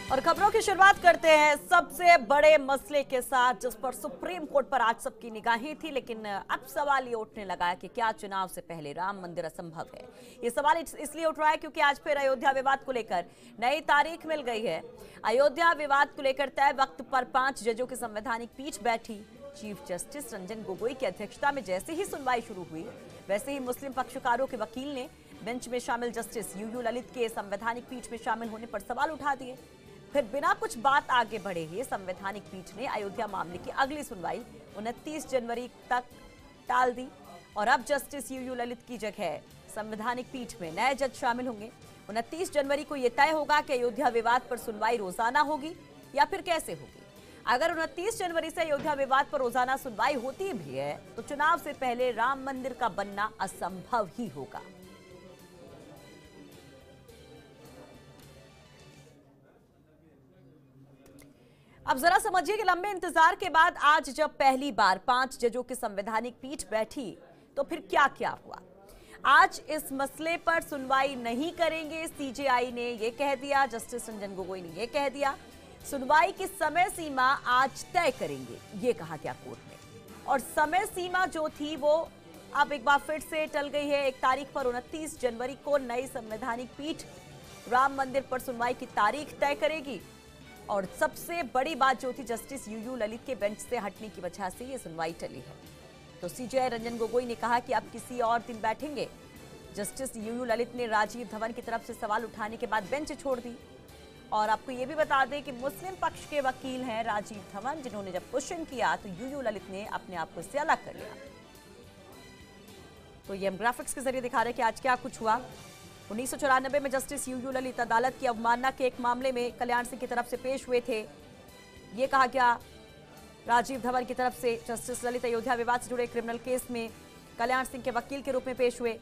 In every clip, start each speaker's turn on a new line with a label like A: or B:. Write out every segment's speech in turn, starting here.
A: और खबरों की शुरुआत करते हैं सबसे बड़े मसले के साथ, जिस पर सुप्रीम कोर्ट पर आज सबकी निगाहें थी। लेकिन अब सवाल ये उठने लगा है कि क्या चुनाव से पहले राम मंदिर असंभव है। ये सवाल इसलिए उठ रहा है क्योंकि आज फिर अयोध्या विवाद को लेकर नई तारीख मिल गई है। अयोध्या विवाद को लेकर तय वक्त पर 5 जजों की संवैधानिक पीठ बैठी। चीफ जस्टिस रंजन गोगोई की अध्यक्षता में जैसे ही सुनवाई शुरू हुई, वैसे ही मुस्लिम पक्षकारों के वकील ने बेंच में शामिल जस्टिस यूयू ललित के संवैधानिक पीठ में शामिल होने पर सवाल उठा दिए। फिर बिना कुछ बात आगे बढ़े ही संवैधानिक पीठ ने अयोध्या मामले की अगली सुनवाई 29 जनवरी तक टाल दी। और अब जस्टिस यूयू ललित की जगह संवैधानिक पीठ में नए जज शामिल होंगे। 29 जनवरी को यह तय होगा कि अयोध्या विवाद पर सुनवाई रोजाना होगी या फिर कैसे होगी। अगर 29 जनवरी से अयोध्या विवाद पर रोजाना सुनवाई होती भी है तो चुनाव से पहले राम मंदिर का बनना असंभव ही होगा। अब जरा समझिए कि लंबे इंतजार के बाद आज जब पहली बार 5 जजों की संवैधानिक पीठ बैठी तो फिर क्या क्या हुआ। आज इस मसले पर सुनवाई नहीं करेंगे, सीजेआई ने यह कह दिया, जस्टिस रंजन गोगोई ने यह कह दिया। सुनवाई की समय सीमा आज तय करेंगे, ये कहा गया कोर्ट में। और समय सीमा जो थी वो अब एक बार फिर से टल गई है। एक तारीख पर 29 जनवरी को नई संवैधानिक पीठ राम मंदिर पर सुनवाई की तारीख तय करेगी। और सबसे बड़ी बात जो थी, जस्टिस यूयू ललित के बेंच से हटने की वजह से ये सुनवाई टली है। तो सीजेआई रंजन गोगोई ने कहा कि अब किसी और दिन बैठेंगे। जस्टिस यूयू ललित ने राजीव धवन की तरफ से सवाल उठाने के बाद बेंच छोड़ दी। और आपको ये भी बता दें कि मुस्लिम पक्ष के वकील हैं राजीव धवन, जिन्होंने जब क्वेश्चन किया तो यूयू ललित ने अपने आप को इससे अलग कर लिया। तो ये हम ग्राफिक्स के जरिए दिखा रहे हैं कि आज क्या कुछ हुआ। 1994 में जस्टिस यूयू ललित अदालत की अवमानना के एक मामले में कल्याण सिंह की तरफ से पेश हुए थे। ये कहा गया राजीव धवन की तरफ से, जस्टिस ललित अयोध्या विवाद से जुड़े क्रिमिनल केस में कल्याण सिंह के वकील के रूप में पेश हुए।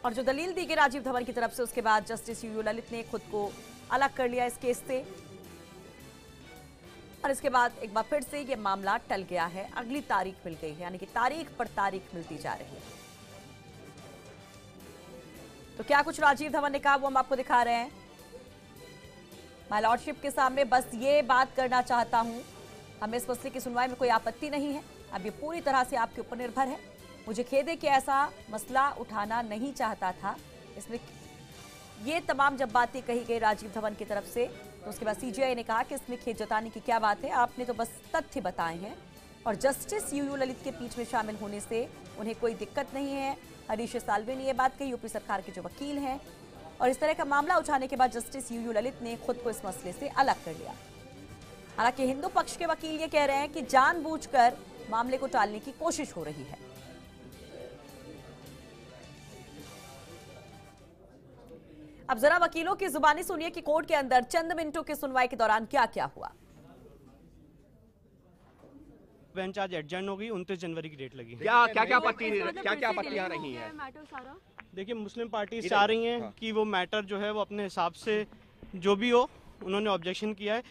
A: और जो दलील दी गई राजीव धवन की तरफ से, उसके बाद जस्टिस यूयू ललित ने खुद को अलग कर लिया इस केस से। और इसके बाद एक बार फिर से ये मामला टल गया है। अगली तारीख मिल गई है, यानी कि तारीख पर तारीख मिलती जा रही है। तो क्या कुछ राजीव धवन ने कहा वो हम आपको दिखा रहे हैं। माय लॉर्डशिप के सामने बस ये बात करना चाहता हूं, हमें इस मसले की सुनवाई में कोई आपत्ति नहीं है। अब ये पूरी तरह से आपके ऊपर निर्भर है। मुझे खेद है कि ऐसा मसला उठाना नहीं चाहता था। इसमें ये तमाम जब बातें कही गई राजीव धवन की तरफ से, तो उसके बाद सीजेआई ने कहा कि इसमें खेद जताने की क्या बात है, आपने तो बस तथ्य बताए हैं। और जस्टिस यूयू ललित के पीठ में शामिल होने से उन्हें कोई दिक्कत नहीं है। हरीश साल्वे ने यह बात कही, यूपी सरकार के जो वकील हैं। और इस तरह का मामला उठाने के बाद जस्टिस यूयू ललित ने खुद को इस मसले से अलग कर लिया। हालांकि हिंदू पक्ष के वकील ये कह रहे हैं कि जानबूझकर मामले को टालने की कोशिश हो रही है। अब जरा वकीलों की जुबानी सुनिए कि कोर्ट के अंदर चंद मिनटों की सुनवाई के दौरान क्या क्या हुआ।
B: बेंच आज एडजर्न हो गई, 29 जनवरी की डेट लगी।
C: क्या आपत्तियां रही हैं?
B: देखिए, मुस्लिम पार्टी चाह रही हैं कि वो मैटर जो है वो अपने हिसाब से जो भी हो, उन्होंने ऑब्जेक्शन किया है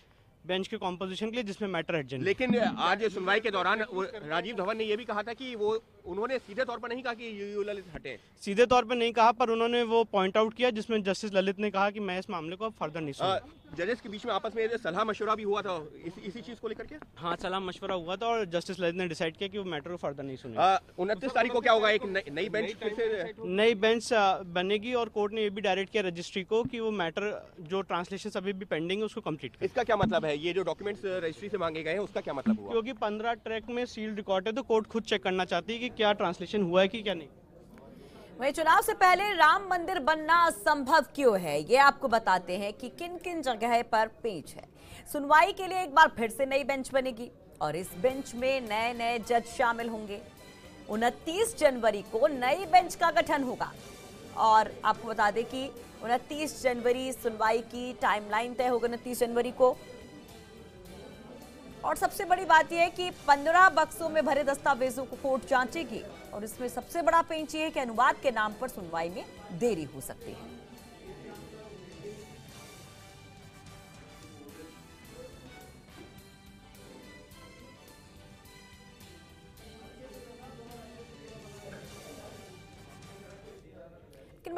B: बेंच के कॉम्पोजिशन के लिए, जिसमें मैटर एडजर्न।
C: लेकिन आज सुनवाई के दौरान राजीव धवन ने यह भी कहा था कि वो उन्होंने सीधे तौर पर नहीं कहा कि यूयू ललित हटे।
B: सीधे तौर पर नहीं कहा, पर उन्होंने वो पॉइंट आउट किया जिसमें जस्टिस ललित ने कहा कि मैं इस मामले को अब फर्दर नहीं सुनूंगा।
C: जजेस के बीच में आपस में सलाह मशवरा भी हुआ था इसी चीज को लेकर के।
B: हाँ, सलाह मशवरा हुआ था और जस्टिस ललित ने डिसाइड किया कि वो मैटर को फर्दर नहीं सुनेगा।
C: 29 तारीख को क्या होगा? एक नई बेंच फिर से
B: नई बेंच बनेगी और कोर्ट ने ये भी डायरेक्ट किया रजिस्ट्री को कि वो मैटर जो ट्रांसलेशन अभी भी पेंडिंग है उसको कंप्लीट करे।
C: इसका क्या मतलब है? ये जो डॉक्यूमेंट्स रजिस्ट्री से मांगे गए हैं उसका क्या मतलब हुआ?
B: क्योंकि 15 ट्रैक में सील्ड रिकॉर्ड है, तो कोर्ट खुद चेक करना चाहती है कि क्या ट्रांसलेशन हुआ है कि क्या नहीं।
A: वही चुनाव से पहले राम मंदिर बनना असंभव क्यों है, ये आपको बताते हैं कि किन किन जगह पर पेच है। सुनवाई के लिए एक बार फिर से नई बेंच बनेगी और इस बेंच में नए नए जज शामिल होंगे। 29 जनवरी को नई बेंच का गठन होगा। और आपको बता दें कि 29 जनवरी सुनवाई की टाइमलाइन तय होगा 29 जनवरी को। और सबसे बड़ी बात यह है कि 15 बक्सों में भरे दस्तावेजों को कोर्ट जांचेगी। और इसमें सबसे बड़ा पेंच ये है कि अनुवाद के नाम पर सुनवाई में देरी हो सकती है।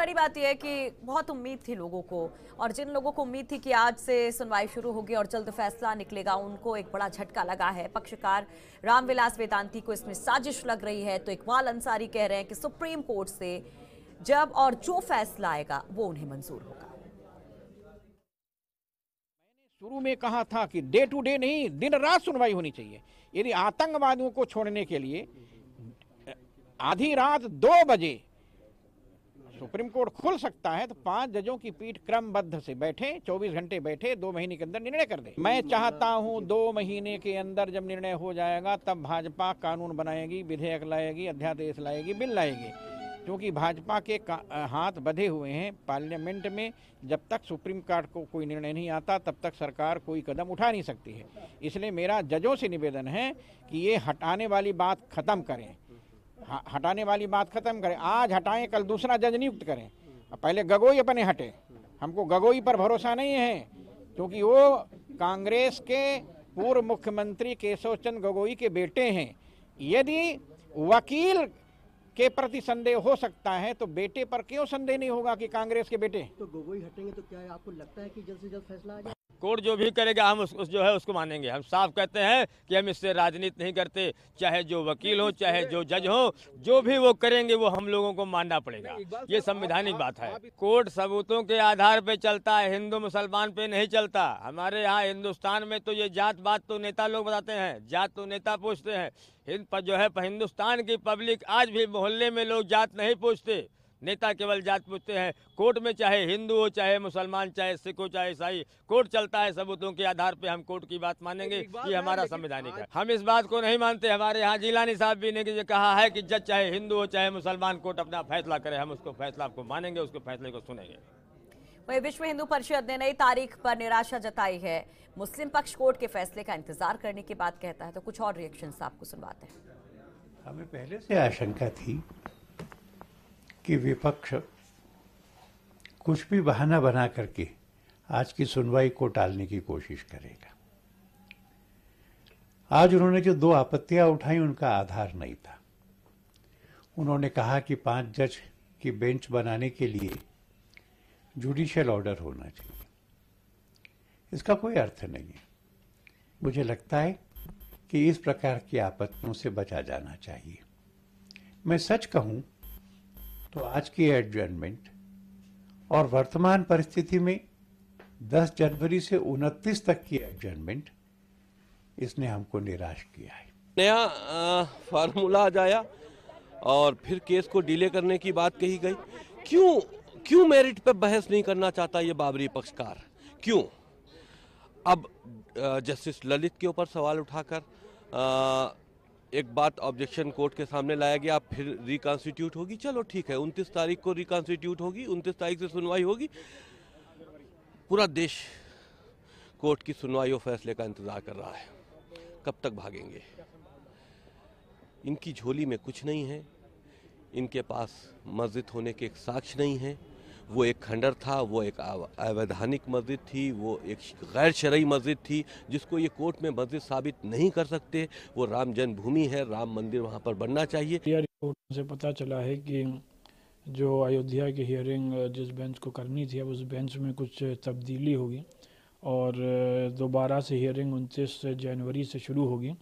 A: बड़ी बात यह है कि बहुत उम्मीद थी लोगों को, और जिन लोगों को उम्मीद थी कि आज से सुनवाई शुरू होगी और जल्द फैसला निकलेगा, उनको एक बड़ा झटका लगा है। पक्षकार रामविलास वेदांती को इसमें साजिश लग रही है, तो इकबाल अंसारी कह रहे हैं कि सुप्रीम कोर्ट से जब और जो फैसला आएगा वो उन्हें मंजूर होगा।
D: शुरू में कहा था कि डे टू डे नहीं, दिन रात सुनवाई होनी चाहिए। यदि आतंकवादियों को छोड़ने के लिए आधी रात 2 बजे सुप्रीम कोर्ट खुल सकता है, तो 5 जजों की पीठ क्रमबद्ध से बैठे, 24 घंटे बैठे, 2 महीने के अंदर निर्णय कर दे। मैं चाहता हूं 2 महीने के अंदर जब निर्णय हो जाएगा तब भाजपा कानून बनाएगी, विधेयक लाएगी, अध्यादेश लाएगी, बिल लाएगी, क्योंकि भाजपा के हाथ बंधे हुए हैं पार्लियामेंट में। जब तक सुप्रीम कोर्ट को कोई निर्णय नहीं आता तब तक सरकार कोई कदम उठा नहीं सकती है। इसलिए मेरा जजों से निवेदन है कि ये हटाने वाली बात खत्म करें, हटाने वाली बात खत्म करें। आज हटाएं, कल दूसरा जज नियुक्त करें। पहले गगोई अपने हटे, हमको गगोई पर भरोसा नहीं है, क्योंकि वो कांग्रेस के पूर्व मुख्यमंत्री केशव चंद्र गगोई के बेटे हैं। यदि वकील के प्रति संदेह हो सकता है तो बेटे पर क्यों संदेह नहीं होगा कि कांग्रेस के बेटे।
E: तो गगोई हटेंगे तो क्या आपको लगता है कि जल्द से जल्द फैसला आ जाए?
F: कोर्ट जो भी करेगा हम उस जो है उसको मानेंगे। हम साफ कहते हैं कि हम इससे राजनीति नहीं करते, चाहे जो वकील हो, चाहे जो जज हो, जो भी वो करेंगे वो हम लोगों को मानना पड़ेगा। ये संवैधानिक बात है। कोर्ट सबूतों के आधार पे चलता है, हिंदू मुसलमान पे नहीं चलता। हमारे यहाँ हिंदुस्तान में तो ये जात बात तो नेता लोग बताते हैं, जात तो नेता पूछते हैं। जो है हिंदुस्तान की पब्लिक आज भी मोहल्ले में लोग जात नहीं पूछते, नेता केवल जात पूछते हैं। कोर्ट में चाहे हिंदू हो, चाहे मुसलमान, चाहे सिख हो, चाहे ईसाई, कोर्ट चलता है सबूतों के आधार पे। हम कोर्ट की बात मानेंगे, ये हमारा संवैधानिक है। हम इस बात को नहीं मानते। हमारे यहाँ जिलानी साहब भी ने कहा है कि जज चाहे हिंदू हो चाहे मुसलमान, कोर्ट अपना फैसला करे, हम उसको फैसला को मानेंगे, उसके फैसले को सुनेंगे।
A: वही विश्व हिंदू परिषद ने नई तारीख पर निराशा जताई है। मुस्लिम पक्ष कोर्ट के फैसले का इंतजार करने की बात कहता है, तो कुछ और रिएक्शंस आपको सुनवाते हैं।
G: हमें पहले से आशंका थी कि विपक्ष कुछ भी बहाना बना करके आज की सुनवाई को टालने की कोशिश करेगा। आज उन्होंने जो 2 आपत्तियां उठाई उनका आधार नहीं था। उन्होंने कहा कि 5 जज की बेंच बनाने के लिए जुडिशियल ऑर्डर होना चाहिए। इसका कोई अर्थ नहीं है। मुझे लगता है कि इस प्रकार की आपत्तियों से बचा जाना चाहिए। मैं सच कहूं तो आज की एडजर्नमेंट और वर्तमान परिस्थिति में 10 जनवरी से 29 तक की एडजर्नमेंट, इसने हमको निराश किया है।
H: नया फार्मूला आ जाया और फिर केस को डिले करने की बात कही गई। क्यों मेरिट पे बहस नहीं करना चाहता ये बाबरी पक्षकार? क्यों अब जस्टिस ललित के ऊपर सवाल उठाकर एक बात ऑब्जेक्शन कोर्ट के सामने लाया गया, फिर रिकॉन्स्टिट्यूट होगी। चलो ठीक है, 29 तारीख को रिकॉन्स्टिट्यूट होगी, 29 तारीख से सुनवाई होगी। पूरा देश कोर्ट की सुनवाई और फैसले का इंतजार कर रहा है। कब तक भागेंगे? इनकी झोली में कुछ नहीं है, इनके पास मस्जिद होने के एक साक्ष्य नहीं है। वो एक खंडर था, वो एक अवैधानिक मस्जिद थी, वो एक गैर शरई मस्जिद थी जिसको ये कोर्ट में मस्जिद साबित नहीं कर सकते। वो राम जन्मभूमि है, राम मंदिर वहाँ पर बनना चाहिए।
I: रिपोर्ट से पता चला है कि जो अयोध्या की हियरिंग जिस बेंच को करनी थी, अब उस बेंच में कुछ तब्दीली होगी और दोबारा से हियरिंग 29 जनवरी से शुरू होगी।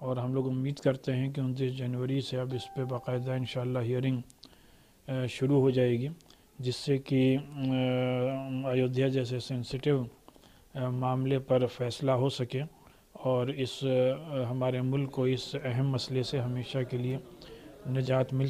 I: और हम लोग उम्मीद करते हैं कि 29 जनवरी से अब इस पर बाकायदा इंशाअल्लाह हियरिंग शुरू हो जाएगी, जिससे कि अयोध्या जैसे सेंसिटिव मामले पर फैसला हो सके और इस हमारे मुल्क को इस अहम मसले से हमेशा के लिए निजात मिल